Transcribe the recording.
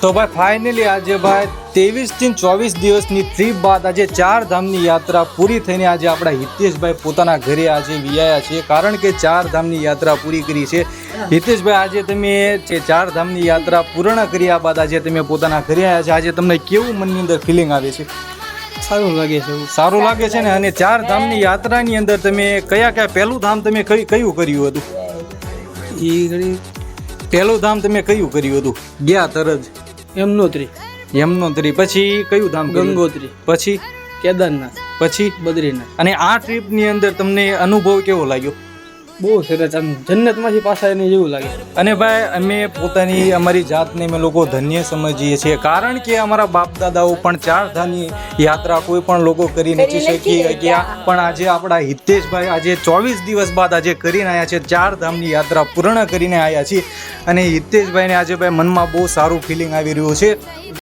તો ભાઈ ફાઇનલી આજે ભાઈ 23 થી 24 દિવસની ટ્રીપ બાદ આજે 4 ધામની યાત્રા પૂરી થઈને આજે આપણા હિતેશભાઈ પોતાના ઘરે આજે વિયાયા છે, કારણ કે 4 ધામની યાત્રા પૂરી કરી છે. હિતેશભાઈ, આજે તમે 4 ધામની યાત્રા પૂર્ણ કર્યા બાદ આજે તમે પોતાના ઘરે આવ્યા છે, આજે તમને કેવું મનની અંદર ફિલિંગ આવે છે? સારું લાગે છે. સારું લાગે છે ને? અને 4 ધામની યાત્રાની અંદર તમે કયા પહેલું ધામ તમે કયું કર્યું હતું? પહેલું ધામ તમે કયું કર્યું હતું? ગયા તરત યમનોત્રી, પછી કયું ધામ? ગંગોત્રી, પછી કેદારનાથ, પછી બદ્રીનાથ. અને આ ટ્રીપની અંદર તમને અનુભવ કેવો લાગ્યો? બહુ સરસ, આમ જન્નતમાંથી પાછા એને જેવું લાગે. અને ભાઈ અમે અમારી જાતને અમે લોકો ધન્ય સમજીએ છીએ, કારણ કે અમારા બાપ દાદાઓ પણ 4 ધામની યાત્રા કોઈ પણ લોકો કરી નથી શકી ગયા, પણ આજે આપણા હિતેશભાઈ આજે 24 દિવસ બાદ આજે કરીને આવ્યા છે, 4 ધામની યાત્રા પૂર્ણ કરીને આવ્યા છીએ. અને હિતેશભાઈને આજે ભાઈ મનમાં બહુ સારું ફિલિંગ આવી રહ્યું છે.